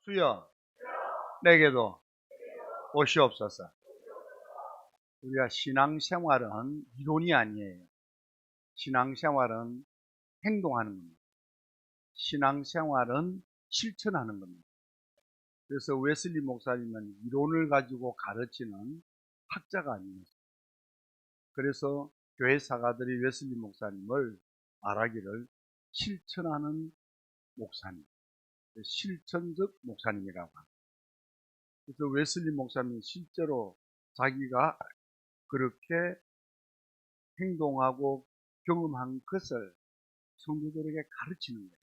주여 내게도 오시옵소서. 우리가 신앙생활은 이론이 아니에요. 신앙생활은 행동하는 겁니다. 신앙생활은 실천하는 겁니다. 그래서 웨슬리 목사님은 이론을 가지고 가르치는 학자가 아닙니다. 그래서 교회 사가들이 웨슬리 목사님을 말하기를 실천하는 목사님, 실천적 목사님이라고 합니다. 그래서 웨슬리 목사님은 실제로 자기가 그렇게 행동하고 경험한 것을 성도들에게 가르치는 거예요.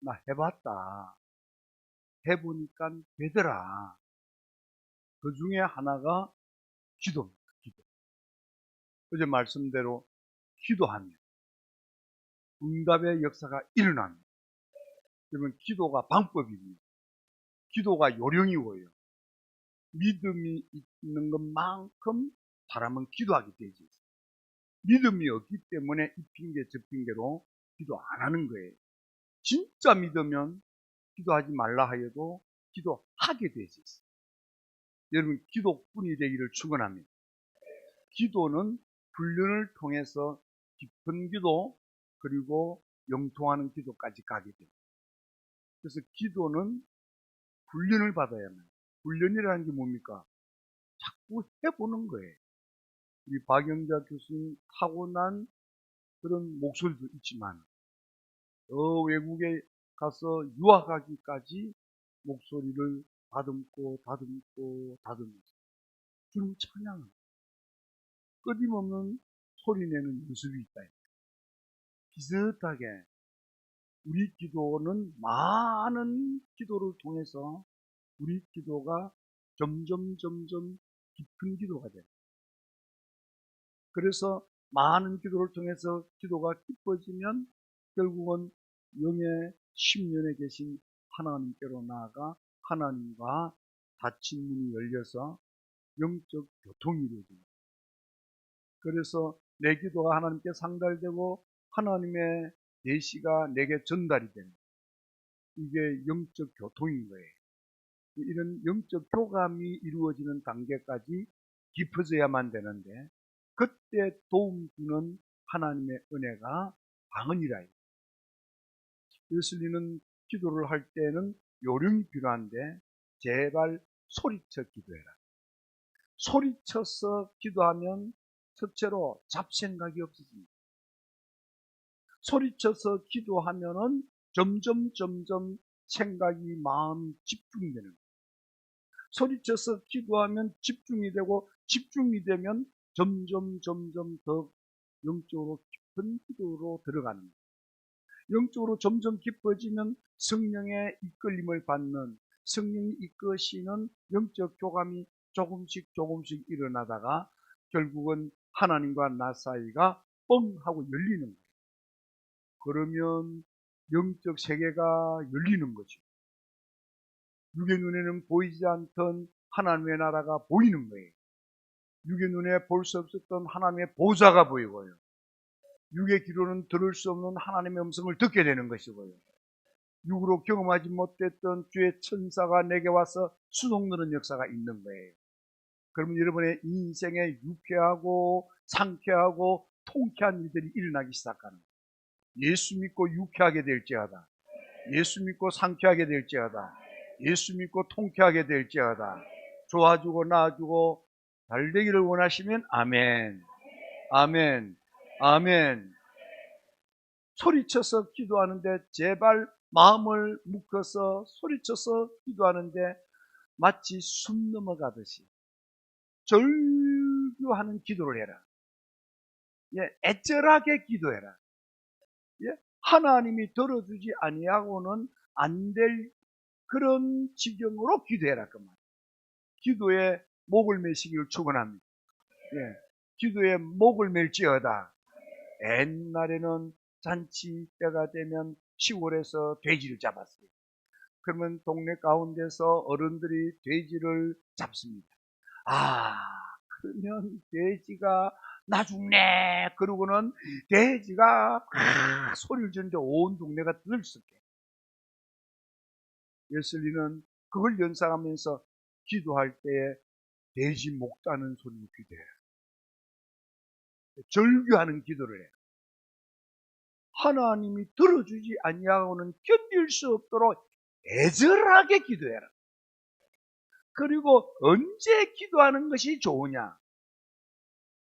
나 해봤다. 해보니까 되더라. 그 중에 하나가 기도입니다. 기도. 어제 말씀대로 기도하면 응답의 역사가 일어납니다. 그러면 기도가 방법입니다. 기도가 요령이고요. 믿음이 있는 것만큼 사람은 기도하게 되지. 믿음이 없기 때문에 이 핑계 저 핑계로 기도 안 하는 거예요. 진짜 믿으면 기도하지 말라 하여도 기도하게 되지. 여러분 기도꾼이 되기를 축원합니다. 기도는 훈련을 통해서 깊은 기도 그리고 영통하는 기도까지 가게 됩니다. 그래서 기도는 훈련을 받아야 합니다. 훈련이라는 게 뭡니까? 자꾸 해보는 거예요. 우리 박영자 교수님 타고난 그런 목소리도 있지만 외국에 가서 유학하기까지 목소리를 다듬고 주님 찬양합니다. 끊임없는 소리내는 연습이 있다. 비슷하게 우리 기도는 많은 기도를 통해서 우리 기도가 점점 깊은 기도가 돼요. 그래서 많은 기도를 통해서 기도가 깊어지면 결국은 영의 심연에 계신 하나님께로 나아가 하나님과 닫힌 문이 열려서 영적 교통이 이루어집니다. 그래서 내 기도가 하나님께 상달되고 하나님의 계시가 내게 전달이 됩니다. 이게 영적 교통인 거예요. 이런 영적 교감이 이루어지는 단계까지 깊어져야만 되는데 그때 도움 주는 하나님의 은혜가 방언이라. 웨슬리는 기도를 할 때는 요령이 필요한데 제발 소리쳐 기도해라. 소리쳐서 기도하면 첫째로 잡생각이 없어집니다. 소리쳐서 기도하면은 점점 생각이 마음이 집중이 되는 거예요. 소리쳐서 기도하면 집중이 되고 집중이 되면 점점 더 영적으로 깊은 기도로 들어가는 거예요. 영적으로 점점 깊어지면 성령의 이끌림을 받는 성령이 이끄시는 영적 교감이 조금씩 일어나다가 결국은 하나님과 나 사이가 뻥 하고 열리는 거예요. 그러면 영적 세계가 열리는 거죠. 육의 눈에는 보이지 않던 하나님의 나라가 보이는 거예요. 육의 눈에 볼 수 없었던 하나님의 보좌가 보이고요. 육의 귀로는 들을 수 없는 하나님의 음성을 듣게 되는 것이고요. 육으로 경험하지 못했던 주의 천사가 내게 와서 수송하는 역사가 있는 거예요. 그러면 여러분의 인생에 유쾌하고 상쾌하고 통쾌한 일들이 일어나기 시작하는 거예요. 예수 믿고 유쾌하게 될지어다. 예수 믿고 상쾌하게 될지어다. 예수 믿고 통쾌하게 될지어다. 좋아지고 나아지고 잘 되기를 원하시면 아멘. 아멘. 아멘. 소리쳐서 기도하는데 제발 마음을 묶어서 소리쳐서 기도하는데 마치 숨 넘어가듯이 절규하는 기도를 해라. 애절하게 기도해라. 하나님이 들어주지 아니하고는 안 될 그런 지경으로 기도해라. 그 말. 기도에 목을 매시기를 축원합니다. 기도에 목을 맬지어다. 옛날에는 잔치 때가 되면 시골에서 돼지를 잡았어요. 그러면 동네 가운데서 어른들이 돼지를 잡습니다. 그러면 돼지가 나 죽네 그러고는 돼지가 소리를 지르는데 온 동네가 들썩해. 웨슬리는 그걸 연상하면서 기도할 때에 돼지 목 따는 소리로 기도해요. 절규하는 기도를 해요. 하나님이 들어주지 아니하고는 견딜 수 없도록 애절하게 기도해라. 그리고 언제 기도하는 것이 좋으냐?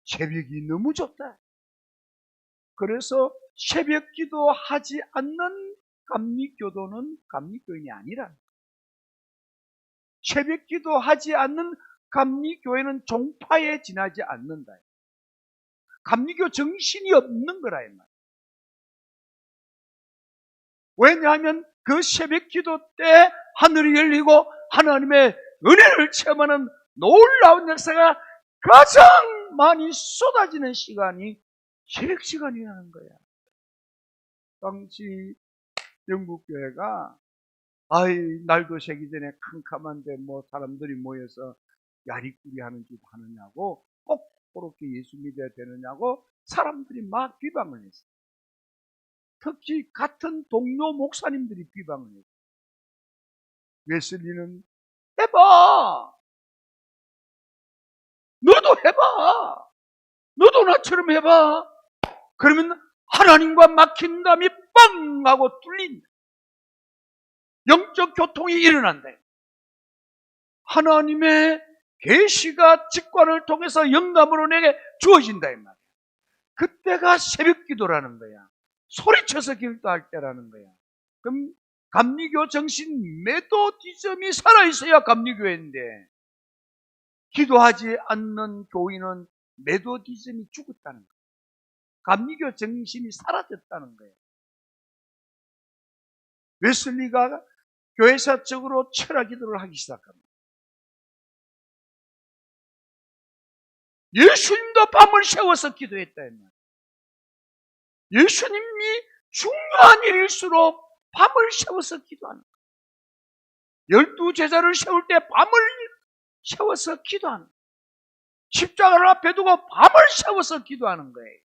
새벽이 너무 좋다. 그래서 새벽 기도하지 않는 감리교도는 감리교인이 아니라, 새벽 기도하지 않는 감리교회는 종파에 지나지 않는다. 감리교 정신이 없는 거라 이 말. 왜냐하면 그 새벽 기도 때 하늘이 열리고 하나님의 은혜를 체험하는 놀라운 역사가 가장 많이 쏟아지는 시간이 새벽 시간이라는 거야. 당시 영국 교회가 날도 새기 전에 캄캄한데 뭐 사람들이 모여서 야리꾸리 하는 짓 하느냐고, 꼭 그렇게 예수 믿어야 되느냐고 사람들이 막 비방을 했어요. 특히 같은 동료 목사님들이 비방을 했어요. 웨슬리는 해봐. 너도 해봐. 너도 나처럼 해봐. 그러면 하나님과 막힌 담이 빵 하고 뚫린다. 영적 교통이 일어난다. 하나님의 계시가 직관을 통해서 영감으로 내게 주어진다 이 말이야. 그때가 새벽 기도라는 거야. 소리쳐서 기도할 때라는 거야. 그럼 감리교 정신 메도디즘이 살아있어야 감리교회인데, 기도하지 않는 교인은 메도디즘이 죽었다는 거야. 감리교 정신이 사라졌다는 거예요. 웨슬리가 교회사적으로 철학 기도를 하기 시작합니다. 예수님도 밤을 새워서 기도했다. 예수님이 중요한 일일수록 밤을 새워서 기도하는 거예요. 12제자를 세울 때 밤을 새워서 기도하는 거예요. 십자가를 앞에 두고 밤을 새워서 기도하는 거예요.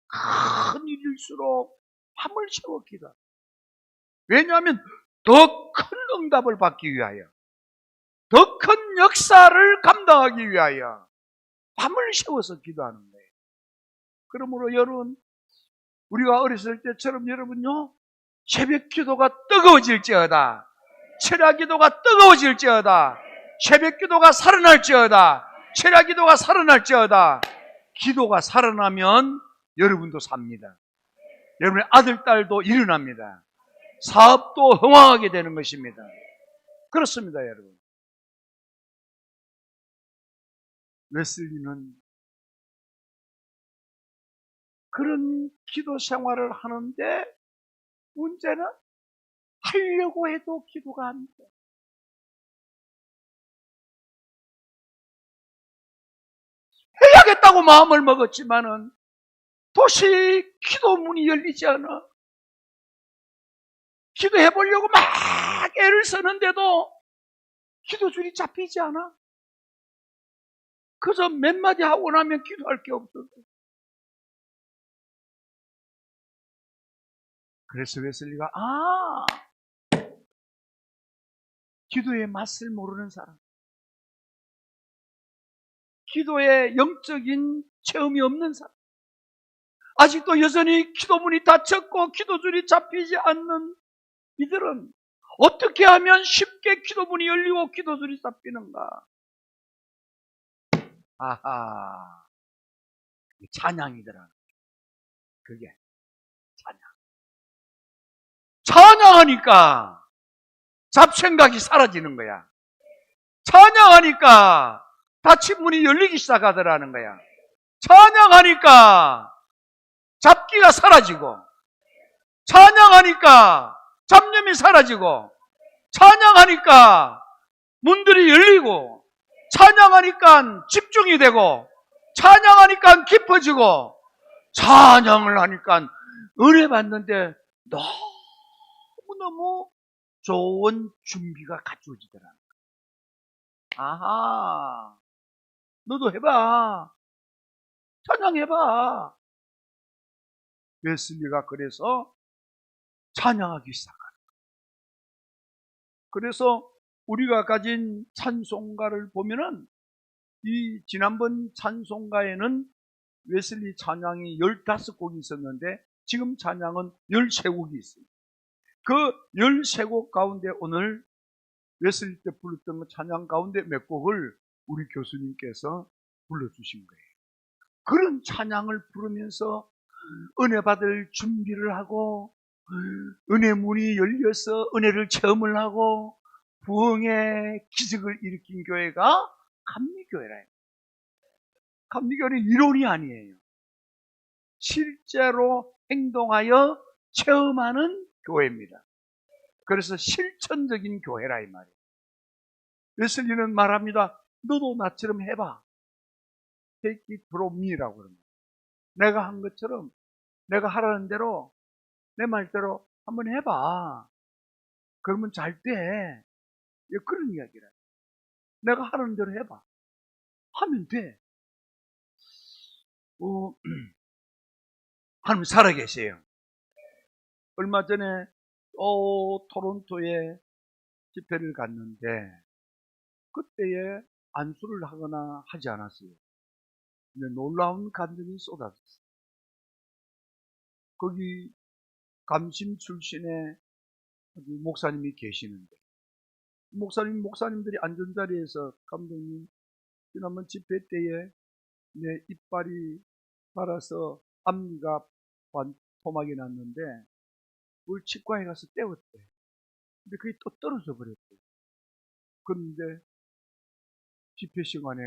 큰 일일수록 밤을 새워 기도하는 거예요. 왜냐하면 더 큰 응답을 받기 위하여, 더 큰 역사를 감당하기 위하여 밤을 새워서 기도하는 거예요. 그러므로 여러분, 우리가 어렸을 때처럼 여러분요, 새벽 기도가 뜨거워질지어다, 철야 기도가 뜨거워질지어다, 새벽 기도가 살아날지어다, 철야 기도가 살아날지어다. 기도가 살아나면 여러분도 삽니다. 여러분의 아들, 딸도 일어납니다. 사업도 흥황하게 되는 것입니다. 그렇습니다, 여러분. 웨슬리는 그런 기도 생활을 하는데, 문제는 하려고 해도 기도가 안 돼. 해야겠다고 마음을 먹었지만은 도저히 기도문이 열리지 않아. 기도해보려고 막 애를 쓰는데도 기도줄이 잡히지 않아. 그저 몇 마디 하고 나면 기도할 게 없어서. 그래서 웨슬리가 기도의 맛을 모르는 사람, 기도의 영적인 체험이 없는 사람, 아직도 여전히 기도문이 닫혔고 기도줄이 잡히지 않는 이들은 어떻게 하면 쉽게 기도문이 열리고 기도줄이 잡히는가? 아하, 찬양이더라. 그게 찬양하니까 잡생각이 사라지는 거야. 찬양하니까 닫힌 문이 열리기 시작하더라는 거야. 찬양하니까 잡기가 사라지고, 찬양하니까 잡념이 사라지고, 찬양하니까 문들이 열리고, 찬양하니까 집중이 되고, 찬양하니까 깊어지고, 찬양을 하니까 은혜 받는데 너무너무 좋은 준비가 갖춰지더라. 아하, 너도 해봐. 찬양해봐. 웨슬리가 그래서 찬양하기 시작하는 거예요. 그래서 우리가 가진 찬송가를 보면은 이 지난번 찬송가에는 웨슬리 찬양이 15곡이 있었는데 지금 찬양은 13곡이 있습니다. 그 13곡 가운데 오늘 웨슬리 때 불렀던 찬양 가운데 몇 곡을 우리 교수님께서 불러주신 거예요. 그런 찬양을 부르면서 은혜 받을 준비를 하고 은혜 문이 열려서 은혜를 체험을 하고 부흥의 기적을 일으킨 교회가 감리교회라요. 감리교회는 이론이 아니에요. 실제로 행동하여 체험하는 교회입니다. 그래서 실천적인 교회라 이 말이에요. 웨슬리는 말합니다. 너도 나처럼 해봐. Take it from me라고 그럽니다. 내가 한 것처럼 내가 하라는 대로 내 말대로 한번 해봐. 그러면 잘 돼. 그런 이야기라. 내가 하라는 대로 해봐. 하면 돼. 하나님 살아계세요. 얼마 전에 토론토에 집회를 갔는데 그때에 안수를 하거나 하지 않았어요. 근데 놀라운 감동이 쏟아졌어요. 거기 감심 출신의 목사님이 계시는데 목사님들이 앉은 자리에서 감독님 지난번 집회 때에 내 이빨이 말아서 앞니가 반토막이 났는데 우리 치과에 가서 떼었대. 근데 그게 또 떨어져 버렸대. 그런데 집회 시간에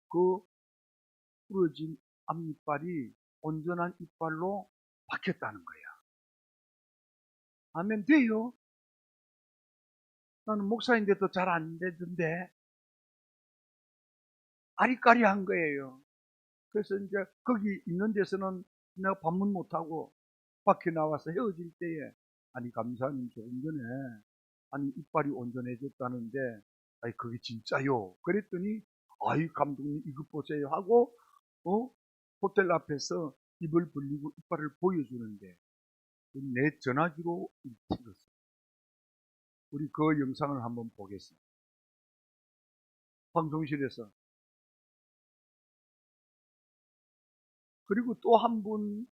그 부러진 앞니빨이 온전한 이빨로 바뀌었다는 거야. 하면 돼요. 나는 목사인데도 잘 안 되던데 아리까리한 거예요. 그래서 이제 거기 있는 데서는 내가 방문 못하고 밖에 나와서 헤어질 때에 아니 감사님 조금 전에 아니 이빨이 온전해졌다는데 아니 그게 진짜요. 그랬더니 아이 감독님 이것 보세요 하고 호텔 앞에서 입을 벌리고 이빨을 보여주는데 내 전화기로 찍었어요. 우리 그 영상을 한번 보겠습니다. 방송실에서. 그리고 또 한 분,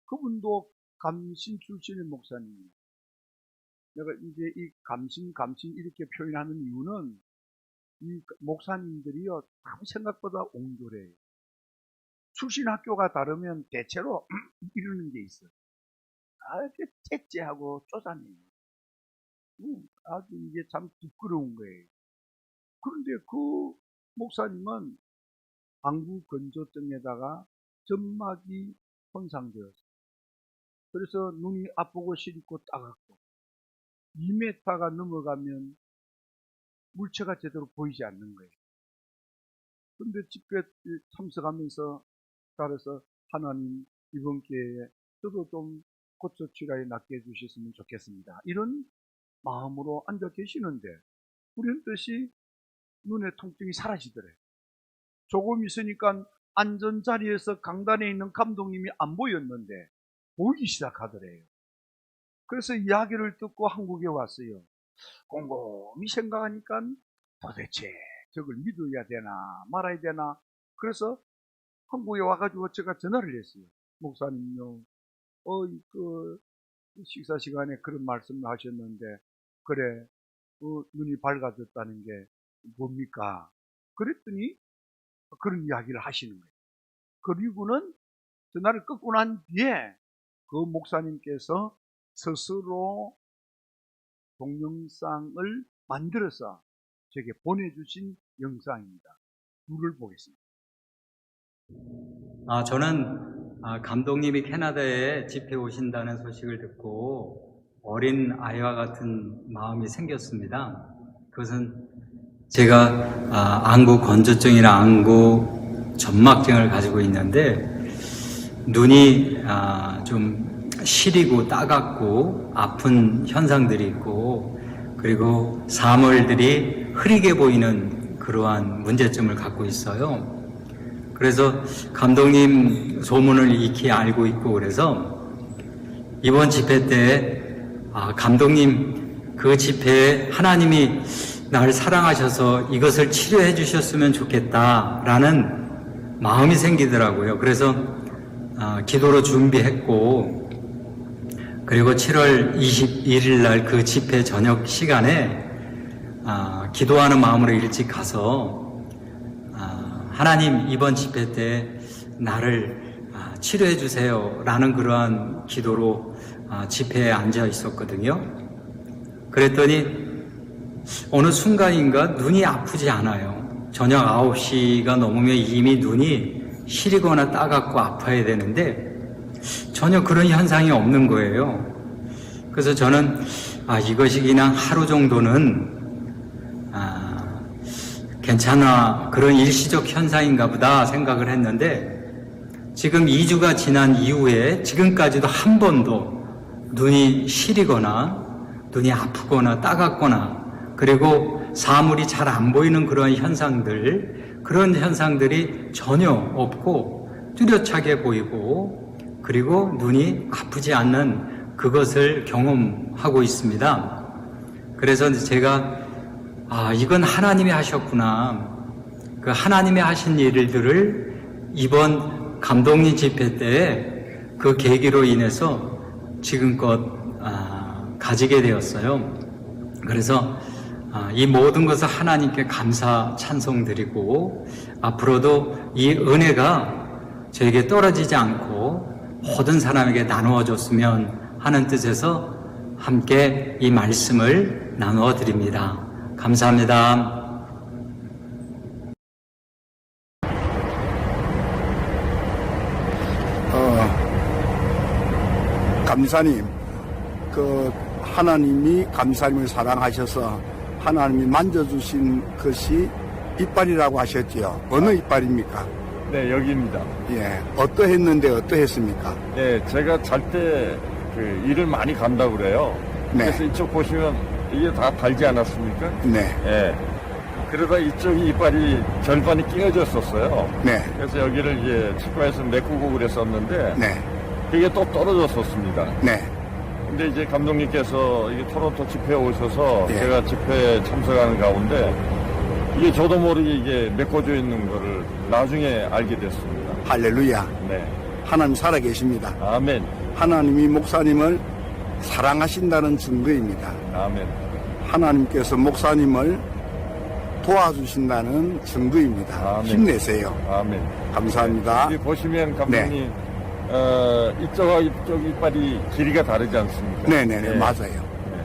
그분도 감신 출신의 목사님이에요. 내가 이제 이 감신 이렇게 표현하는 이유는 이 목사님들이요, 참 생각보다 옹졸해요. 출신 학교가 다르면 대체로 이러는 게 있어요. 이렇게 채째하고 쪼잔해요. 아주 이게 참 부끄러운 거예요. 그런데 그 목사님은 안구 건조증에다가 점막이 손상되었어요. 그래서 눈이 아프고 시리고 따갑고 2m가 넘어가면 물체가 제대로 보이지 않는 거예요. 그런데 집회 참석하면서 따라서 하나님 이번 기회에 저도 좀 고쳐 치료에 낫게 해주셨으면 좋겠습니다. 이런 마음으로 앉아 계시는데 우리는 뜻이 눈의 통증이 사라지더래요. 조금 있으니까 앉은 자리에서 강단에 있는 감독님이 안 보였는데 보이기 시작하더래요. 그래서 이야기를 듣고 한국에 왔어요. 곰곰이 생각하니까 도대체 저걸 믿어야 되나 말아야 되나. 그래서 한국에 와가지고 제가 전화를 했어요. 목사님요, 그 식사 시간에 그런 말씀을 하셨는데 그래 눈이 밝아졌다는 게 뭡니까? 그랬더니 그런 이야기를 하시는 거예요. 그리고는 전화를 끊고 난 뒤에 그 목사님께서 스스로 동영상을 만들어서 제게 보내주신 영상입니다. 둘을 보겠습니다. 저는 감독님이 캐나다에 집회 오신다는 소식을 듣고 어린 아이와 같은 마음이 생겼습니다. 그것은 제가 안구 건조증이나 안구 점막증을 가지고 있는데 눈이 좀 시리고 따갑고 아픈 현상들이 있고 그리고 사물들이 흐리게 보이는 그러한 문제점을 갖고 있어요. 그래서 감독님 소문을 익히 알고 있고 그래서 이번 집회 때 감독님 그 집회에 하나님이 나를 사랑하셔서 이것을 치료해 주셨으면 좋겠다라는 마음이 생기더라고요. 그래서 기도로 준비했고, 그리고 7월 21일 날 그 집회 저녁 시간에 기도하는 마음으로 일찍 가서 하나님 이번 집회 때 나를 치료해 주세요 라는 그러한 기도로 집회에 앉아 있었거든요. 그랬더니 어느 순간인가 눈이 아프지 않아요. 저녁 9시가 넘으면 이미 눈이 시리거나 따갑고 아파야 되는데 전혀 그런 현상이 없는 거예요. 그래서 저는 이것이 그냥 하루 정도는 괜찮아, 그런 일시적 현상인가 보다 생각을 했는데, 지금 2주가 지난 이후에 지금까지도 한 번도 눈이 시리거나 눈이 아프거나 따갑거나, 그리고 사물이 잘 안 보이는 그런 현상들이 전혀 없고 뚜렷하게 보이고, 그리고 눈이 아프지 않는 그것을 경험하고 있습니다. 그래서 제가 이건 하나님이 하셨구나. 그 하나님이 하신 일들을 이번 감독님 집회 때 그 계기로 인해서 지금껏 가지게 되었어요. 그래서 이 모든 것을 하나님께 감사 찬송드리고, 앞으로도 이 은혜가 저에게 떨어지지 않고 모든 사람에게 나누어졌으면 하는 뜻에서 함께 이 말씀을 나누어 드립니다. 감사합니다. 감사님, 하나님이 감사님을 사랑하셔서 하나님이 만져주신 것이 이빨이라고 하셨지요. 어느 이빨입니까? 네, 여기입니다. 예, 어떠했는데 어떠했습니까? 네, 제가 잘 때 일을 많이 간다고 그래요. 네. 그래서 이쪽 보시면 이게 다 달지 않았습니까? 네, 예. 그러다 이쪽이 이빨이 절반이 끼어졌었어요. 네, 그래서 여기를 이제 치과에서 메꾸고 그랬었는데, 네, 그게 또 떨어졌었습니다. 네, 근데 이제 감독님께서 이게 토론토 집회에 오셔서 예. 제가 집회에 참석하는 가운데 이게 저도 모르게 이게 메꿔져 있는 거를 나중에 알게 됐습니다. 할렐루야. 네. 하나님 살아계십니다. 아멘. 하나님이 목사님을 사랑하신다는 증거입니다. 아멘. 하나님께서 목사님을 도와주신다는 증거입니다. 아멘. 힘내세요. 아멘. 감사합니다. 여기 보시면 감독님, 이쪽과 이쪽 이빨이 길이가 다르지 않습니까? 네네네, 맞아요. 네.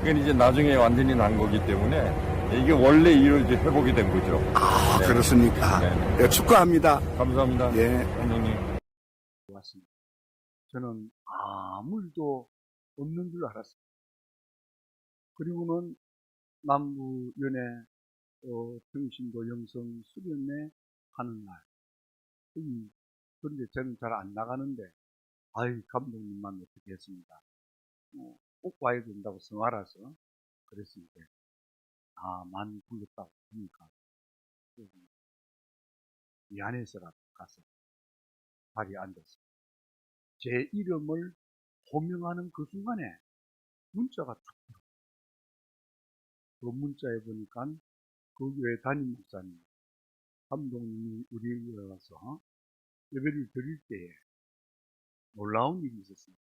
이건 이제 나중에 완전히 난 거기 때문에 이게 원래 이로 이제 회복이 된 거죠. 네. 그렇습니까? 네. 예, 축하합니다. 감사합니다. 예. 감독님. 왔습니다. 저는 아무 일도 없는 줄 알았습니다. 그리고는 남부연회 평신도 영성 수련회 하는 날, 그런데 저는 잘 안 나가는데, 감독님만 어떻게 했습니다. 꼭 와야 된다고 성화라서 그랬습니다. 많이 불렀다고 하니까 미안해서라도 가서 자리에 앉았습니다. 제 이름을 호명하는 그 순간에 문자가 툭 들어오고, 그 문자에 보니까 그 교회 담임 목사님, 감독님이 우리 교회에 와서 예배를 드릴 때에 놀라운 일이 있었습니다.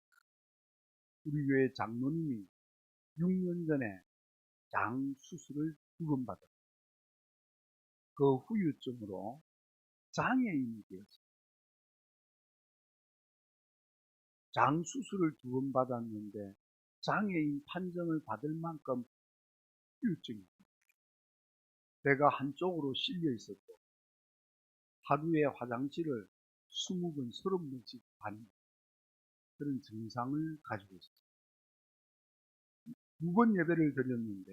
우리 교회 장로님이 6년 전에 장 수술을 2번 받았고, 그 후유증으로 장애인이 되었습니다. 장 수술을 2번 받았는데 장애인 판정을 받을 만큼 후유증이 있습니다. 배가 한쪽으로 실려 있었고, 하루에 화장실을 20번, 30번씩 다니는 그런 증상을 가지고 있었습니다. 2번 예배를 드렸는데,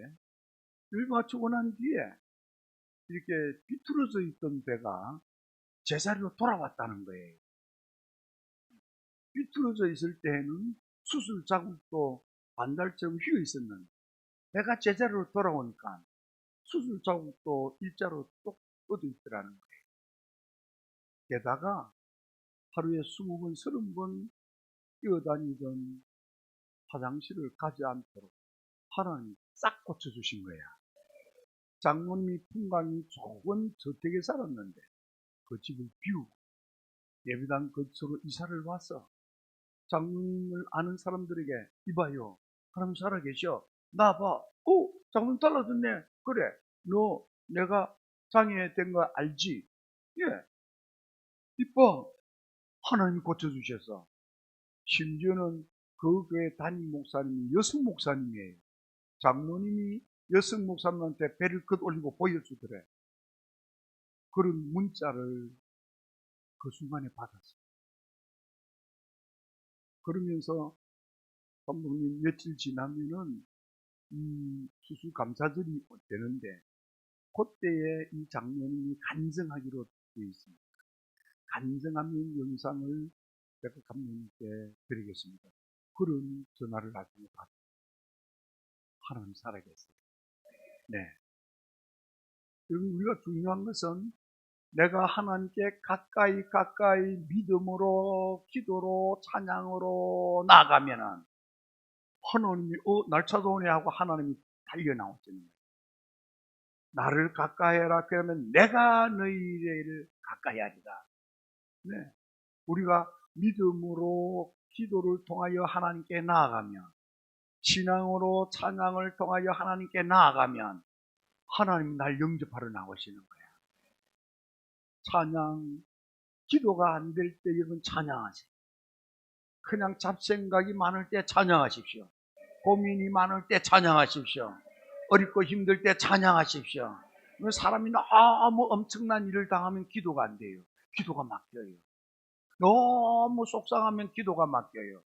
예배 마치고 난 뒤에 이렇게 비틀어져 있던 배가 제자리로 돌아왔다는 거예요. 비틀어져 있을 때에는 수술 자국도 반 달쯤 휘어 있었는데, 배가 제자리로 돌아오니까 수술 자국도 일자로 똑 뻗어 있더라는 거예요. 게다가 하루에 20번, 30번 뛰어다니던 화장실을 가지 않도록 하나님이 싹 고쳐주신 거야. 장모님이 풍광이 좋은 저택에 살았는데 그 집을 비우고 예배당 근처로 이사를 와서 장모님을 아는 사람들에게 이봐요, 하나님 살아계셔, 나봐, 장모님 달라졌네, 그래, 너 내가 장애된 거 알지? 예, 이뻐, 하나님이 고쳐주셨어. 심지어는 그 교회 담임 목사님이 여성 목사님이에요. 장로님이 여성 목사님한테 배를 긋 올리고 보여주더래. 그런 문자를 그 순간에 받았어요. 그러면서 감독님 며칠 지나면은 이 수술 감사절이 되는데 그때에 이 장로님이 간증하기로 되어 있습니다. 간증하는 영상을 제가 감독님께 드리겠습니다. 그런 전화를 나중에 받았어요. 하나님 살아계세요. 네. 여러분, 우리가 중요한 것은 내가 하나님께 가까이 믿음으로, 기도로, 찬양으로 나아가면은 하나님이 날 찾아오네 하고 하나님이 달려 나오잖아요. 나를 가까이 해라 그러면 내가 너희를 가까이 하리라. 네. 우리가 믿음으로 기도를 통하여 하나님께 나아가면, 신앙으로 찬양을 통하여 하나님께 나아가면 하나님이 날 영접하러 나오시는 거야. 찬양, 기도가 안 될 때 여러분 찬양하세요. 그냥 잡생각이 많을 때 찬양하십시오. 고민이 많을 때 찬양하십시오. 어렵고 힘들 때 찬양하십시오. 사람이 너무 엄청난 일을 당하면 기도가 안 돼요. 기도가 막혀요. 너무 속상하면 기도가 막혀요.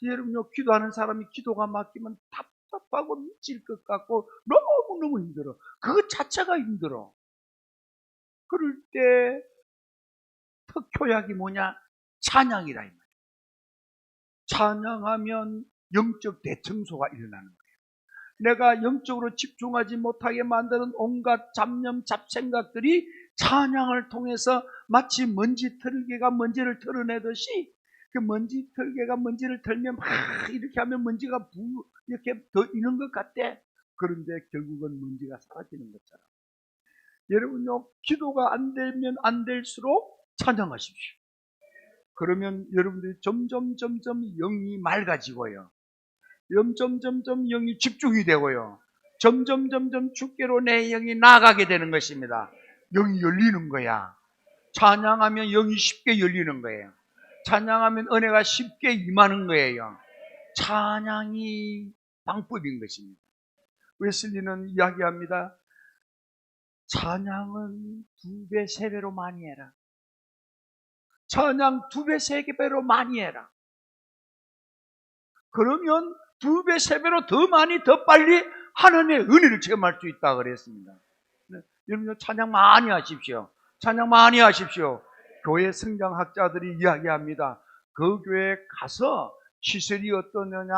여러분요, 기도하는 사람이 기도가 막히면 답답하고 미칠 것 같고 너무너무 힘들어. 그것 자체가 힘들어. 그럴 때 특효약이 뭐냐? 찬양이라 이 말이야. 찬양하면 영적 대청소가 일어나는 거예요. 내가 영적으로 집중하지 못하게 만드는 온갖 잡념, 잡생각들이 찬양을 통해서 마치 먼지 털개가 먼지를 털어내듯이, 그 먼지 털개가 먼지를 털면 막 이렇게 하면 먼지가 이렇게 더 있는 것 같대. 그런데 결국은 먼지가 사라지는 것처럼. 여러분요, 기도가 안 되면 안 될수록 찬양하십시오. 그러면 여러분들이 점점 영이 맑아지고요. 점점 영이 집중이 되고요. 점점 주께로 내 영이 나아가게 되는 것입니다. 영이 열리는 거야. 찬양하면 영이 쉽게 열리는 거예요. 찬양하면 은혜가 쉽게 임하는 거예요. 찬양이 방법인 것입니다. 웨슬리는 이야기합니다. 찬양은 2배, 3배로 많이 해라. 찬양 2배, 3배로 많이 해라. 그러면 2배, 3배로 더 많이, 더 빨리 하나님의 은혜를 체험할 수 있다고 그랬습니다. 네, 여러분 찬양 많이 하십시오. 찬양 많이 하십시오. 교회 성장학자들이 이야기합니다. 그 교회에 가서 시설이 어떠느냐,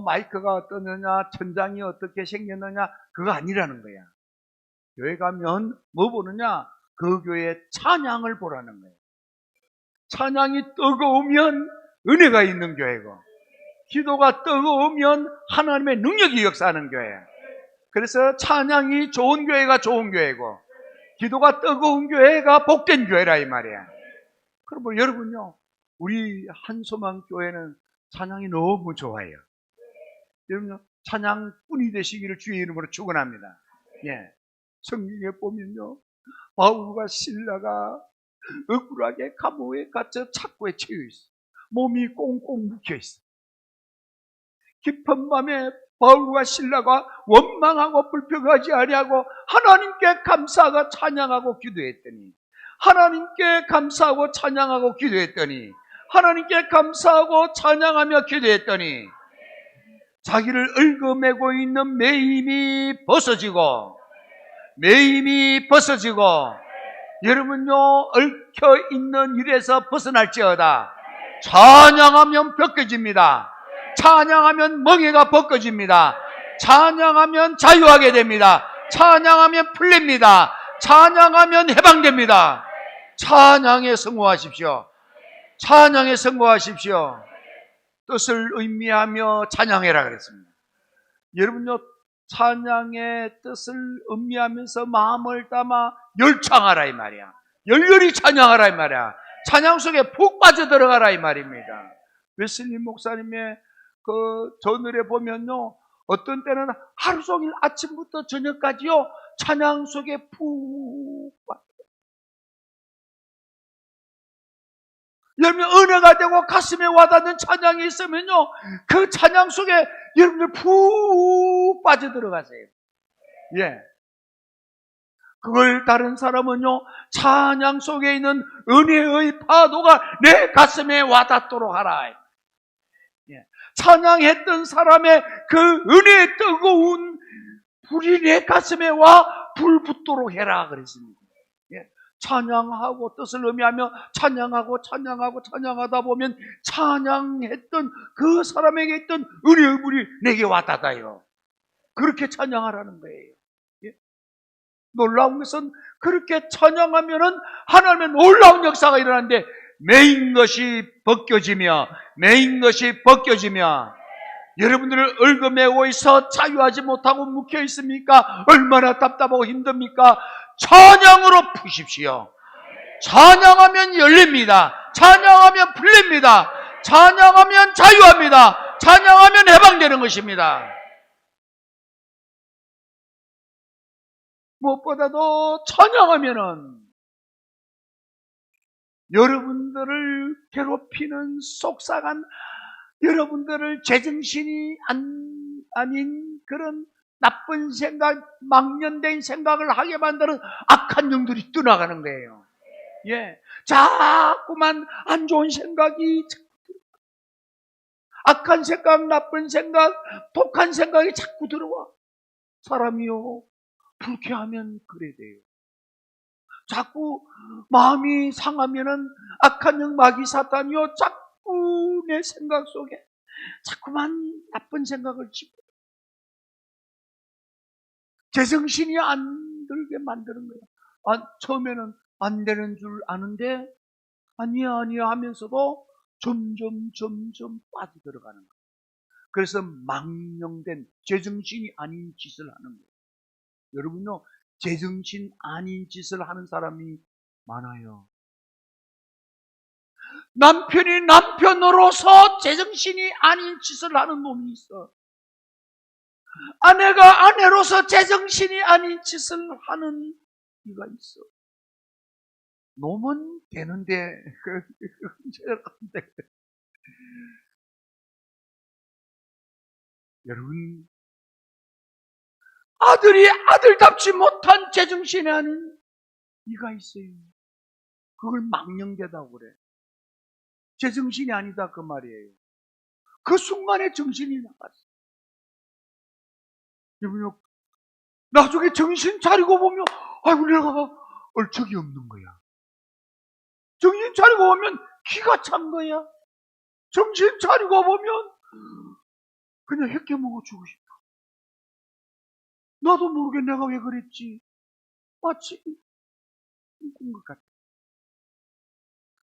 마이크가 어떠느냐, 천장이 어떻게 생겼느냐, 그거 아니라는 거야. 교회 가면 뭐 보느냐? 그 교회의 찬양을 보라는 거예요. 찬양이 뜨거우면 은혜가 있는 교회고, 기도가 뜨거우면 하나님의 능력이 역사하는 교회예요. 그래서 찬양이 좋은 교회가 좋은 교회고, 기도가 뜨거운 교회가 복된 교회라 이 말이야. 그럼 여러분요, 우리 한소망 교회는 찬양이 너무 좋아요. 여러분요, 찬양꾼이 되시기를 주의 이름으로 축원합니다. 예, 성경에 보면요, 바울과 실라가 억울하게 감옥에 갇혀 착고에 채여 있어. 몸이 꽁꽁 묶여 있어. 깊은 밤에 바울과 실라가 원망하고 불평하지 아니하고 하나님께 감사하고 찬양하고 기도했더니, 하나님께 감사하고 찬양하고 기도했더니, 하나님께 감사하고 찬양하며 기도했더니 자기를 얽어매고 있는 매임이 벗어지고, 여러분요, 얽혀 있는 일에서 벗어날지어다. 찬양하면 벗겨집니다. 찬양하면 멍에가 벗겨집니다. 찬양하면 자유하게 됩니다. 찬양하면 풀립니다. 찬양하면 해방됩니다. 찬양에 성공하십시오. 찬양에 성공하십시오. 뜻을 의미하며 찬양해라 그랬습니다. 여러분요, 찬양의 뜻을 음미하면서 마음을 담아 열창하라 이 말이야. 열렬히 찬양하라 이 말이야. 찬양 속에 푹 빠져들어가라 이 말입니다. 웨슬리 목사님의 그 저늘에 보면요, 어떤 때는 하루 종일 아침부터 저녁까지요 찬양 속에 푹 빠져. 여러분 은혜가 되고 가슴에 와닿는 찬양이 있으면요, 그 찬양 속에 여러분들 푹 빠져들어가세요. 예. 그걸 다른 사람은요, 찬양 속에 있는 은혜의 파도가 내 가슴에 와닿도록 하라. 예. 찬양했던 사람의 그 은혜의 뜨거운 불이 내 가슴에 와 불 붙도록 해라 그랬습니다. 예. 찬양하고 뜻을 의미하며 찬양하다 보면 찬양했던 그 사람에게 있던 은혜의 불이 내게 와닿아요. 그렇게 찬양하라는 거예요. 예. 놀라운 것은 그렇게 찬양하면은 하나님의 놀라운 역사가 일어나는데, 매인 것이 벗겨지며 여러분들을 얽어매고 있어 자유하지 못하고 묶여 있습니까? 얼마나 답답하고 힘듭니까? 찬양으로 푸십시오. 찬양하면 열립니다. 찬양하면 풀립니다. 찬양하면 자유합니다. 찬양하면 해방되는 것입니다. 무엇보다도 찬양하면은 여러분들을 괴롭히는 속삭한, 여러분들을 제정신이 아닌 그런 나쁜 생각, 망년된 생각을 하게 만드는 악한 영들이 떠나가는 거예요. 예. 자꾸만 안 좋은 생각이, 악한 생각, 나쁜 생각, 독한 생각이 자꾸 들어와. 사람이요, 불쾌하면 그래 돼요. 자꾸 마음이 상하면은 악한 영 마귀 사탄이요, 자꾸 내 생각 속에 자꾸만 나쁜 생각을 집어넣어요. 제정신이 안 들게 만드는 거예요. 처음에는 안 되는 줄 아는데 아니야 하면서도 점점 빠져들어가는 거예요. 그래서 망령된 제정신이 아닌 짓을 하는 거예요. 여러분요, 제정신 아닌 짓을 하는 사람이 많아요. 남편이 남편으로서 제정신이 아닌 짓을 하는 놈이 있어. 아내가 아내로서 제정신이 아닌 짓을 하는 이가 있어. 놈은 되는데 여러분, 아들이 아들답지 못한 제정신이 아닌 이가 있어요. 그걸 망령되다고 그래. 제정신이 아니다 그 말이에요. 그 순간에 정신이 나갔어. 여러분, 나중에 정신 차리고 보면 아이고 내가 얼척이 없는 거야. 정신 차리고 보면 기가 찬 거야. 정신 차리고 보면 그냥 햇게 먹어주고 싶어. 나도 모르게 내가 왜 그랬지. 마치 꿈꾼 것 같아.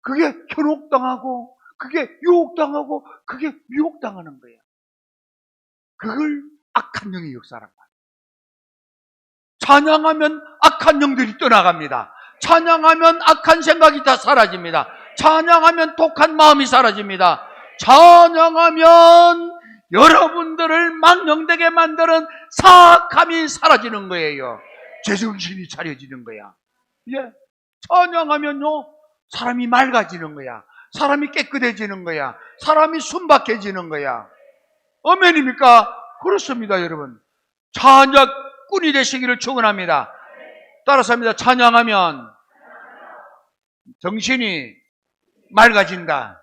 그게 현혹당하고, 그게 유혹당하고, 그게 미혹당하는 거야. 그걸 악한 영의 역사란 말이야. 찬양하면 악한 영들이 떠나갑니다. 찬양하면 악한 생각이 다 사라집니다. 찬양하면 독한 마음이 사라집니다. 찬양하면 여러분들을 망령되게 만드는 사악함이 사라지는 거예요. 제정신이 차려지는 거야. 예. 찬양하면요, 사람이 맑아지는 거야. 사람이 깨끗해지는 거야. 사람이 순박해지는 거야. 아멘입니까? 그렇습니다, 여러분. 찬양꾼이 되시기를 축원합니다. 따라서 합니다. 찬양하면 정신이 맑아진다.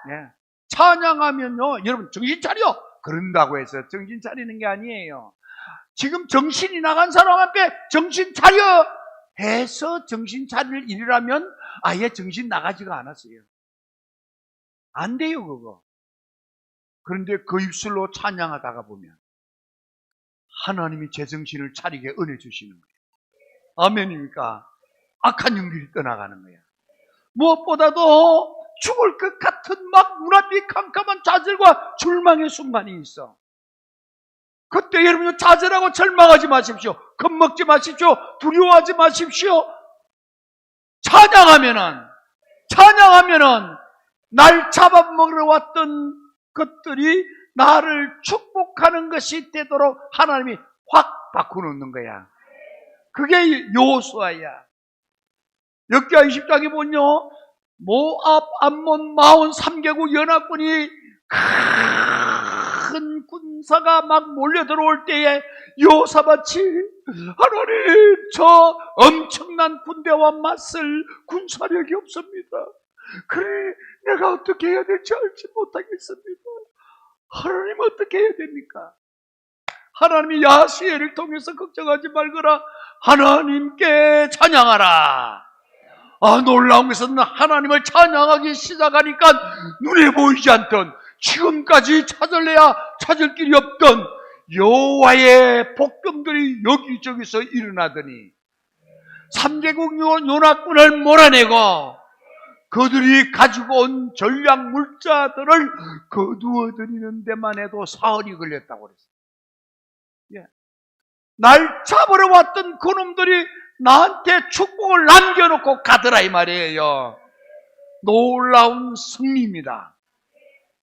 예. 찬양하면요, 여러분 정신 차려! 그런다고 해서 정신 차리는 게 아니에요. 지금 정신이 나간 사람 앞에 정신 차려! 해서 정신 차릴 일이라면 아예 정신 나가지가 않았어요. 안 돼요, 그거. 그런데 그 입술로 찬양하다가 보면 하나님이 제 정신을 차리게 은혜 주시는 거예요. 아멘입니까? 악한 영들이 떠나가는 거야. 무엇보다도 죽을 것 같은 막 눈앞이 캄캄한 좌절과 절망의 순간이 있어. 그때 여러분 좌절하고 절망하지 마십시오. 겁먹지 마십시오. 두려워하지 마십시오. 찬양하면은 날 잡아먹으러 왔던 것들이 나를 축복하는 것이 되도록 하나님이 확 바꾸는 거야. 그게 여호수아야. 역기하 20장에 보면요, 모압, 암몬, 마온 3개국 연합군이 큰 군사가 막 몰려 들어올 때에 여호사밧이 하나님, 저 엄청난 군대와 맞설 군사력이 없습니다. 그래, 내가 어떻게 해야 될지 알지 못하겠습니다. 하나님 어떻게 해야 됩니까? 하나님이 야시엘을 통해서 걱정하지 말거라. 하나님께 찬양하라. 놀라운 것은 하나님을 찬양하기 시작하니까 눈에 보이지 않던, 지금까지 찾을래야 찾을 길이 없던 여호와의 복병들이 여기저기서 일어나더니 3개국 연합군을 몰아내고 그들이 가지고 온 전략 물자들을 거두어들이는 데만 해도 사흘이 걸렸다고 그랬어요. 예. 날 잡으러 왔던 그놈들이 나한테 축복을 남겨놓고 가더라 이 말이에요. 놀라운 승리입니다.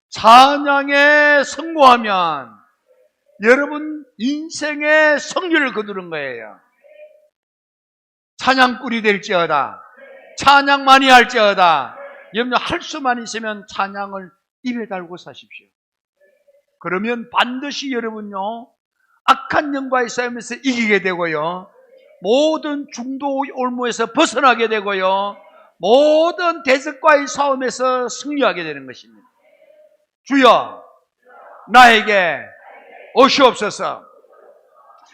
찬양에 성공하면 여러분 인생의 승리를 거두는 거예요. 찬양꾼이 될지어다. 찬양 많이 할지어다. 여러분 할 수만 있으면 찬양을 입에 달고 사십시오. 그러면 반드시 여러분요, 악한 영과의 싸움에서 이기게 되고요, 모든 중도 올무에서 벗어나게 되고요, 모든 대적과의 싸움에서 승리하게 되는 것입니다. 주여, 나에게 오시옵소서.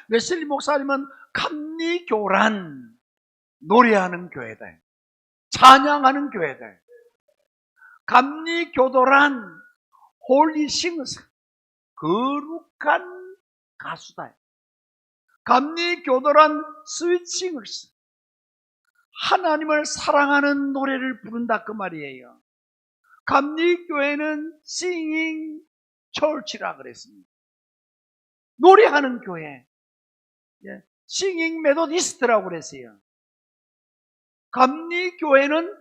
웨슬리 목사님은 감리교란, 노래하는 교회다, 찬양하는 교회다. 감리교도란 홀리싱어스, 거룩한 가수다. 감리교도란 스위칭어스, 하나님을 사랑하는 노래를 부른다 그 말이에요. 감리교회는 singing church라 그랬습니다. 노래하는 교회, singing methodist라고 그랬어요. 감리교회는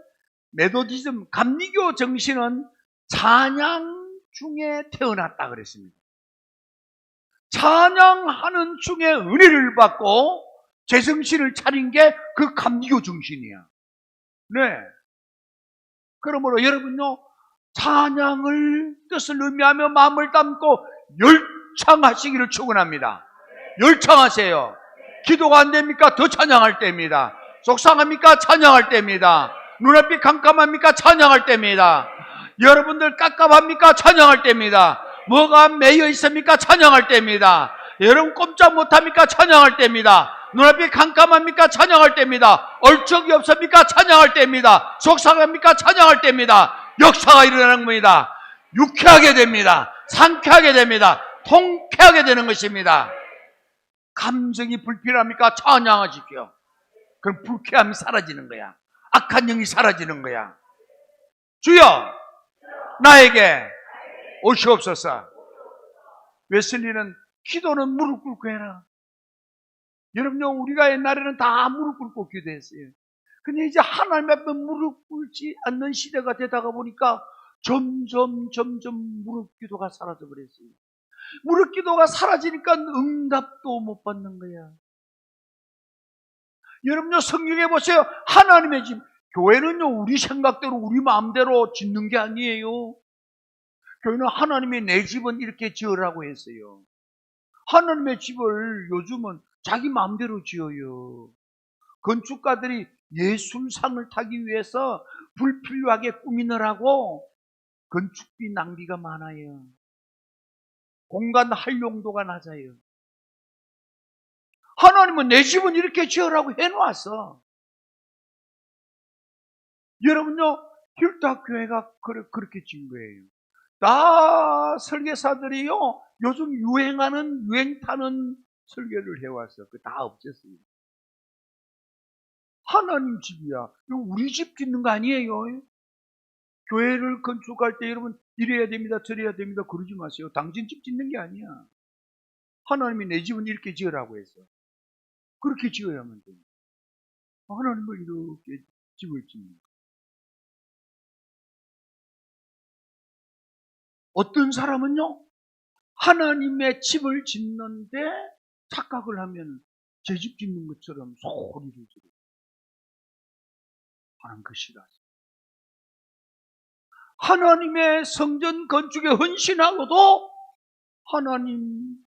메도디즘, 감리교 정신은 찬양 중에 태어났다 그랬습니다. 찬양하는 중에 은혜를 받고 제정신을 차린 게 그 감리교 정신이야. 네. 그러므로 여러분요, 찬양을 뜻을 의미하며 마음을 담고 열창하시기를 축원합니다. 열창하세요. 기도가 안 됩니까? 더 찬양할 때입니다. 속상합니까? 찬양할 때입니다. 눈앞이 깜깜합니까? 찬양할 때입니다. 여러분들 깝깝합니까? 찬양할 때입니다. 뭐가 매여 있습니까? 찬양할 때입니다. 여러분 꼼짝 못합니까? 찬양할 때입니다. 눈앞이 깜깜합니까? 찬양할 때입니다. 얼적이 없습니까? 찬양할 때입니다. 속상합니까? 찬양할 때입니다. 역사가 일어나는 겁니다. 유쾌하게 됩니다. 상쾌하게 됩니다. 통쾌하게 되는 것입니다. 감정이 불필요합니까? 찬양하십시오. 그럼 불쾌함이 사라지는 거야. 악한 영이 사라지는 거야. 주여, 나에게 오시옵소서. 웨슬리는 기도는 무릎 꿇고 해라. 여러분요, 우리가 옛날에는 다 무릎 꿇고 기도했어요. 근데 이제 하나님 앞에 무릎 꿇지 않는 시대가 되다가 보니까 점점 무릎 기도가 사라져 버렸어요. 무릎 기도가 사라지니까 응답도 못 받는 거야. 여러분요, 성경에 보세요. 하나님의 집, 교회는요, 우리 생각대로 우리 마음대로 짓는 게 아니에요. 교회는 하나님의 내 집은 이렇게 지으라고 했어요. 하나님의 집을 요즘은 자기 마음대로 지어요. 건축가들이 예술상을 타기 위해서 불필요하게 꾸미느라고 건축비 낭비가 많아요. 공간 활용도가 낮아요. 하나님은 내 집은 이렇게 지으라고 해놓았어. 여러분요, 힐탁 교회가 그렇게 지은 거예요. 다 설계사들이요, 요즘 유행하는, 유행 타는 설계를 해왔어. 그거 다 없앴어요. 하나님 집이야. 이거 우리 집 짓는 거 아니에요. 교회를 건축할 때 여러분 이래야 됩니다, 저래야 됩니다 그러지 마세요. 당신 집 짓는 게 아니야. 하나님이 내 집은 이렇게 지으라고 했어. 그렇게 지어야만 됩니다. 하나님을 이렇게 집을 짓는. 어떤 사람은요, 하나님의 집을 짓는데 착각을 하면 제 집 짓는 것처럼 소리를 지르고 하는 것이다. 하나님의 성전 건축에 헌신하고도 하나님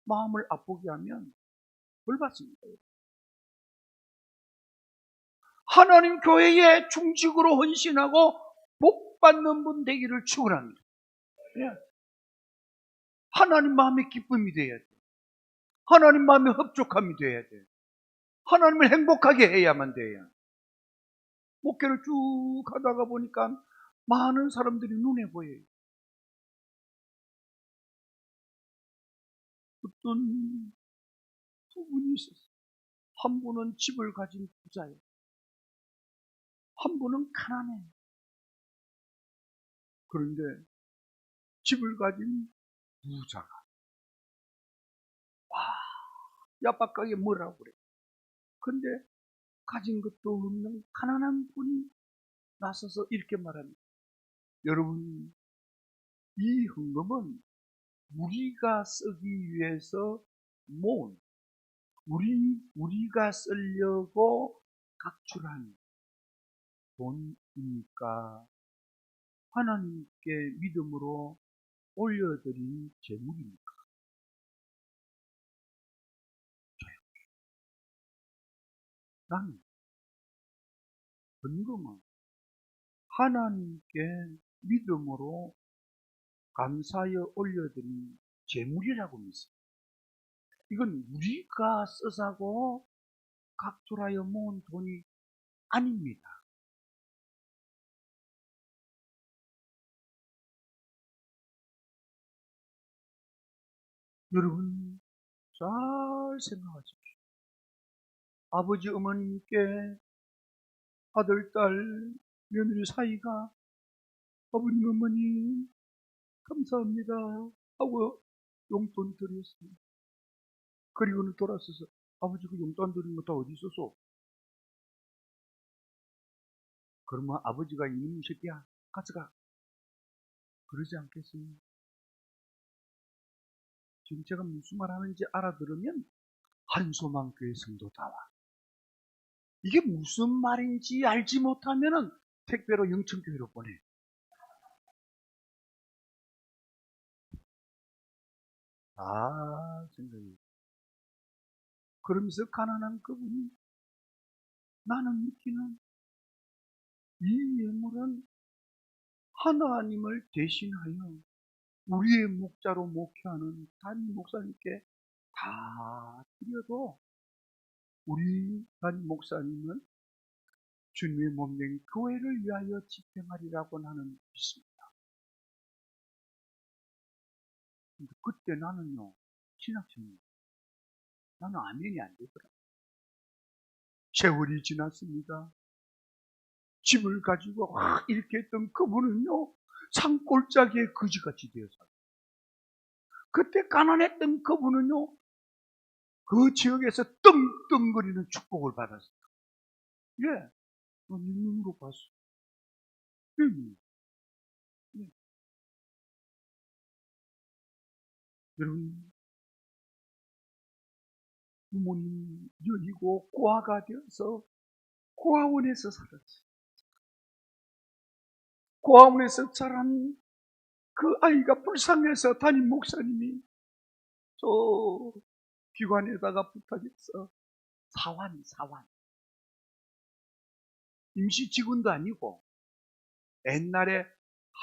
마음을 아프게 하면 벌 받습니다. 하나님 교회에 중직으로 헌신하고 복 받는 분 되기를 축원합니다. 하나님 마음의 기쁨이 되어야 돼. 하나님 마음의 흡족함이 되어야 돼. 하나님을 행복하게 해야만 돼요. 목회를 쭉 하다가 보니까 많은 사람들이 눈에 보여요. 어떤 두 분이 있었어요. 한 분은 집을 가진 부자예요. 한 분은 가난해요. 그런데 집을 가진 부자가 야박하게 뭐라고 그래. 근데 가진 것도 없는 가난한 분이 나서서 이렇게 말합니다. 여러분, 이 헌금은 우리가 쓰기 위해서 모은, 우리가 쓰려고 각출한 돈이니까 하나님께 믿음으로 올려드린 재물입니까? 나는 헌금은 하나님께 믿음으로 감사하여 올려드린 재물이라고 믿습니다. 이건 우리가 써사고 각출하여 모은 돈이 아닙니다. 여러분, 잘 생각하십시오. 아버지, 어머님께 아들, 딸, 며느리 사이가 아버님, 어머니 감사합니다 하고 용돈 드렸습니다. 그리고는 돌아서서 아버지 그 용돈 드린 거 다 어디 있었어? 그러면 아버지가 이놈의 새끼야 가져가 그러지 않겠습니까? 지금 제가 무슨 말 하는지 알아들으면 한소망교회 성도다 와. 이게 무슨 말인지 알지 못하면은 택배로 영천교회로 보내. 생각이. 그러면서 가난한 그분이 나는 느끼는 이 예물은 하나님을 대신하여 우리의 목자로 목회하는 담임 목사님께 다 드려도 우리 담임 목사님은 주님의 몸된 교회를 위하여 집행하리라고 나는 믿습니다. 근데 그때 나는요, 신학생입니다. 나는 아멘이 안 되더라. 세월이 지났습니다. 집을 가지고 이렇게 했던 그분은요, 산골짜기에 거지같이 되어 살아요. 그때 가난했던 그분은요, 그 지역에서 떵떵거리는 축복을 받았어요. 예, 눈으로 봤어. 예. 여러분, 부모님 여리고 고아가 되어서 고아원에서 살았어요. 고아원에서 자란 그 아이가 불쌍해서 담임 목사님이 저 기관에다가 부탁해서 사환 임시 직원도 아니고 옛날에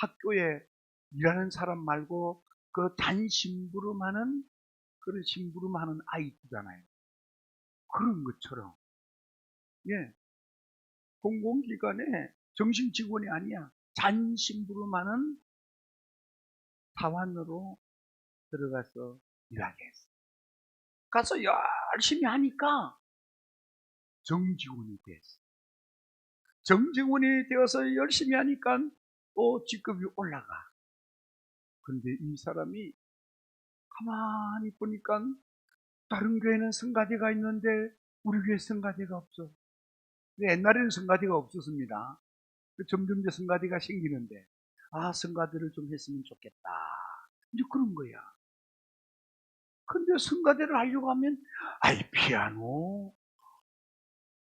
학교에 일하는 사람 말고 그 단심부름하는 그런 심부름하는 아이들잖아요. 그런 것처럼 예, 공공기관에 정식 직원이 아니야. 잔심부름하는 사환으로 들어가서 일하게 했어. 가서 열심히 하니까 정직원이 됐어. 정직원이 되어서 열심히 하니까 또 직급이 올라가. 그런데 이 사람이 가만히 보니까 다른 교회는 성가대가 있는데 우리 교회 성가대가 없어. 옛날에는 성가대가 없었습니다. 점점 이제 성가대가 생기는데, 성가대를 좀 했으면 좋겠다. 이제 그런 거야. 근데 성가대를 하려고 하면, 피아노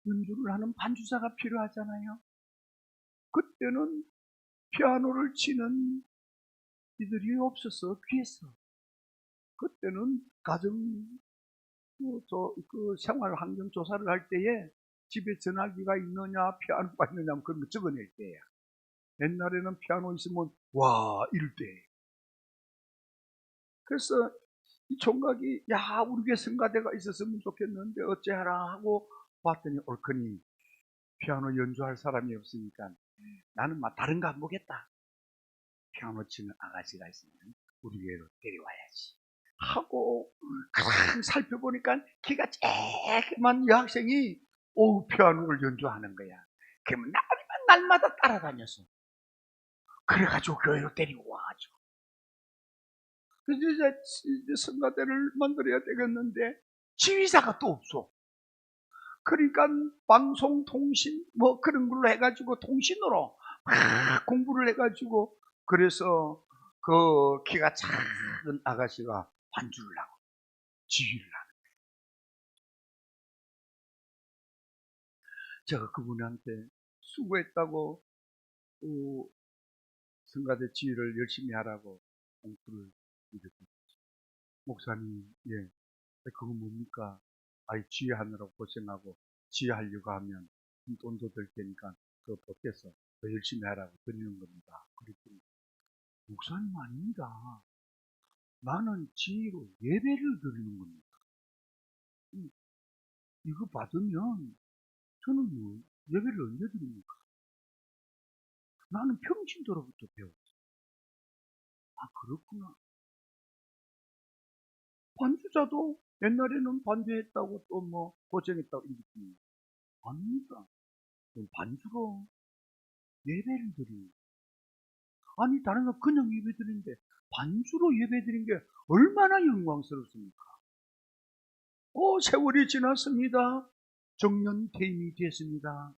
연주를 하는 반주자가 필요하잖아요. 그때는 피아노를 치는 이들이 없었어. 귀했어. 그때는 생활 환경 조사를 할 때에 집에 전화기가 있느냐, 피아노가 있느냐, 그런 거 적어낼 때야. 옛날에는 피아노 있으면, 이럴 때. 그래서 이 총각이, 우리 교회 성가대가 있었으면 좋겠는데, 어째하라 하고 봤더니, 옳거니, 피아노 연주할 사람이 없으니까, 나는 다른 거 안 보겠다. 피아노 치는 아가씨가 있으면, 우리 교회로 데려와야지. 하고, 가장 살펴보니까, 키가 쬐그만 여학생이, 피아노를 연주하는 거야. 그러면 날마다 따라다녔어. 그래가지고 교회로 데리고 와가지고. 그래서 이제 성가대를 만들어야 되겠는데, 지휘자가 또 없어. 그러니까 방송, 통신, 그런 걸로 해가지고 통신으로 막 공부를 해가지고, 그래서 그 키가 작은 아가씨가 반주를 하고, 지휘를 하고. 제가 그분한테 수고했다고 성가대 지휘를 열심히 하라고 공부를 이렇게. 목사님, 그거 뭡니까? 지휘하느라고 고생하고 지휘하려고 하면 돈도 들 테니까 그거 보태서 더 열심히 하라고 드리는 겁니다. 그랬더니, 목사님 아닙니다. 나는 지휘로 예배를 드리는 겁니다. 이거 받으면 저는 예배를 언제 드립니까? 나는 평신도로부터 배웠어. 그렇구나. 반주자도 옛날에는 반주했다고 또 고생했다고 이랬더니, 아닙니다. 반주로 예배를 드리는. 다른 건 그냥 예배 드리는데 반주로 예배 드린 게 얼마나 영광스럽습니까? 세월이 지났습니다. 정년 퇴임이 됐습니다.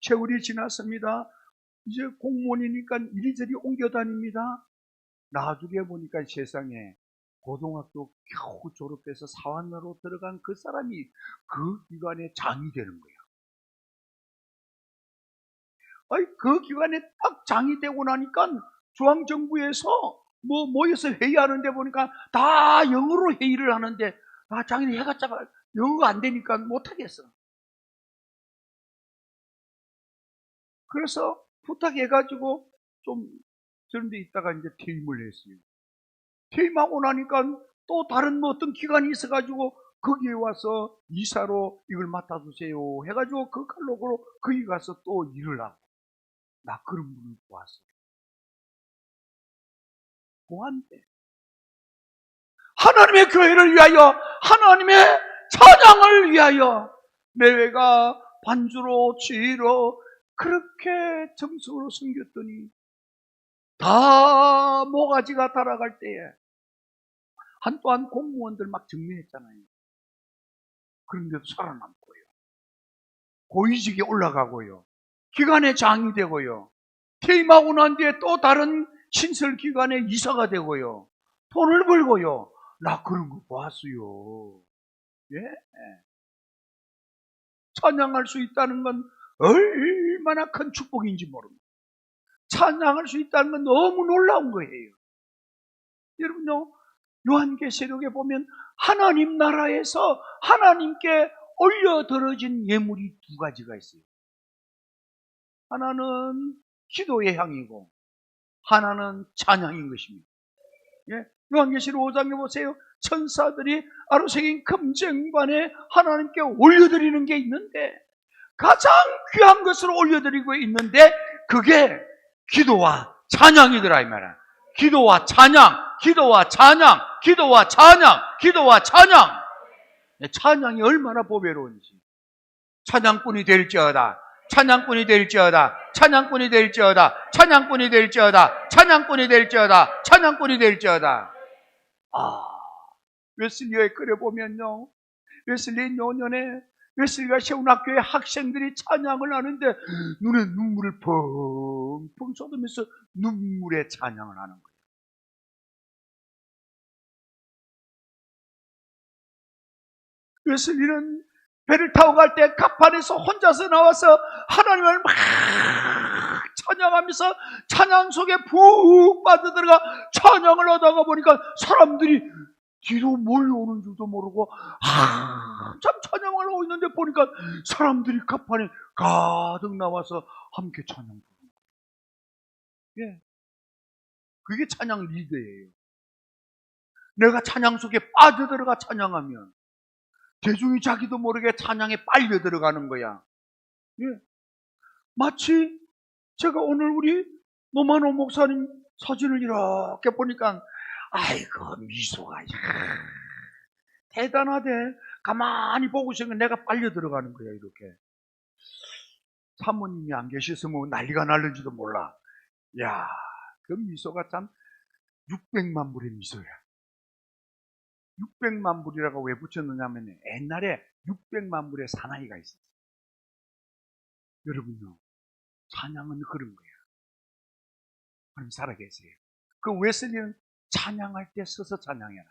세월이 지났습니다. 이제 공무원이니까 이리저리 옮겨 다닙니다. 나중에 보니까 세상에 고등학교 겨우 졸업해서 사관으로 들어간 그 사람이 그 기관의 장이 되는 거야. 그 기관에 딱 장이 되고 나니까 중앙정부에서 모여서 회의하는데 보니까 다 영어로 회의를 하는데, 장인이 해가 작아 영어가 안 되니까 못하겠어. 그래서 부탁해가지고 좀 저런 데 있다가 이제 퇴임을 했어요. 퇴임하고 나니까 또 다른 어떤 기관이 있어가지고 거기에 와서 이사로 이걸 맡아주세요 해가지고 그 칼로그로 거기 가서 또 일을 하고. 나 그런 분을 보았어요. 보았는데 하나님의 교회를 위하여, 하나님의 찬양을 위하여 매회가 반주로 지휘로 그렇게 정성으로 섬겼더니 다 모가지가 달아갈 때에 또한 공무원들 막 정리했잖아요. 그런데도 살아남고요. 고위직에 올라가고요. 기관의 장이 되고요. 퇴임하고 난 뒤에 또 다른 신설기관의 이사가 되고요. 돈을 벌고요. 나 그런 거 보았어요. 찬양할 수 있다는 건 얼마나 큰 축복인지 모릅니다. 찬양할 수 있다는 건 너무 놀라운 거예요. 여러분요, 요한계시록에 보면 하나님 나라에서 하나님께 올려드려진 예물이 두 가지가 있어요. 하나는 기도의 향이고 하나는 찬양인 것입니다. 요한계시록 5장에 보세요. 천사들이 아로새긴 금쟁반에 하나님께 올려드리는 게 있는데 가장 귀한 것으로 올려드리고 있는데 그게 기도와 찬양이더라 이 말이야. 기도와 찬양, 기도와 찬양, 기도와 찬양, 기도와 찬양. 찬양이 얼마나 보배로운지. 찬양꾼이 될지어다. 찬양꾼이 될지어다. 찬양꾼이 될지어다. 찬양꾼이 될지어다. 찬양꾼이 될지어다. 찬양꾼이 될지어다. 웨슬리의 글에 보면요, 웨슬리 노년에 웨슬리가 세운 학교의 학생들이 찬양을 하는데 눈에 눈물을 펑펑 쏟으면서 눈물의 찬양을 하는 거예요. 웨슬리는 배를 타고 갈 때 갑판에서 혼자서 나와서 하나님을 막 찬양하면서 찬양 속에 푹 빠져들어가 찬양을 하다가 보니까 사람들이 뒤로 몰려오는 줄도 모르고 한참 찬양을 하고 있는데 보니까 사람들이 갑판에 가득 나와서 함께 찬양 부르는 거예요. 예. 그게 찬양 리더예요. 내가 찬양 속에 빠져들어가 찬양하면 대중이 자기도 모르게 찬양에 빨려 들어가는 거야. 예. 마치 제가 오늘 우리 노만호 목사님 사진을 이렇게 보니까 아이고 미소가 대단하대. 가만히 보고 있으면 내가 빨려 들어가는 거야. 이렇게 사모님이 안 계셨으면 난리가 날는지도 몰라. 야, 그 미소가 참 600만 불의 미소야. 600만 불이라고 왜 붙였느냐면 옛날에 600만 불의 사나이가 있었어요. 여러분요, 찬양은 그런 거예요. 하나님 살아계세요. 그 웨슬리는 찬양할 때 서서 찬양해라.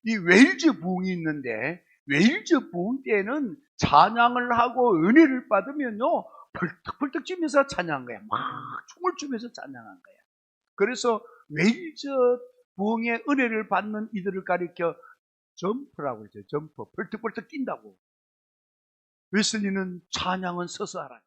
이 웨일즈 부흥이 있는데 웨일즈 부흥 때는 찬양을 하고 은혜를 받으면요 펄떡펄떡 뛰면서 찬양한 거야. 막 춤을 추면서 찬양한 거야. 그래서 웨일즈 부흥의 은혜를 받는 이들을 가리켜 점프라고 했죠. 점프. 펄떡펄떡 뛴다고. 웨슬리는 찬양은 서서 하라.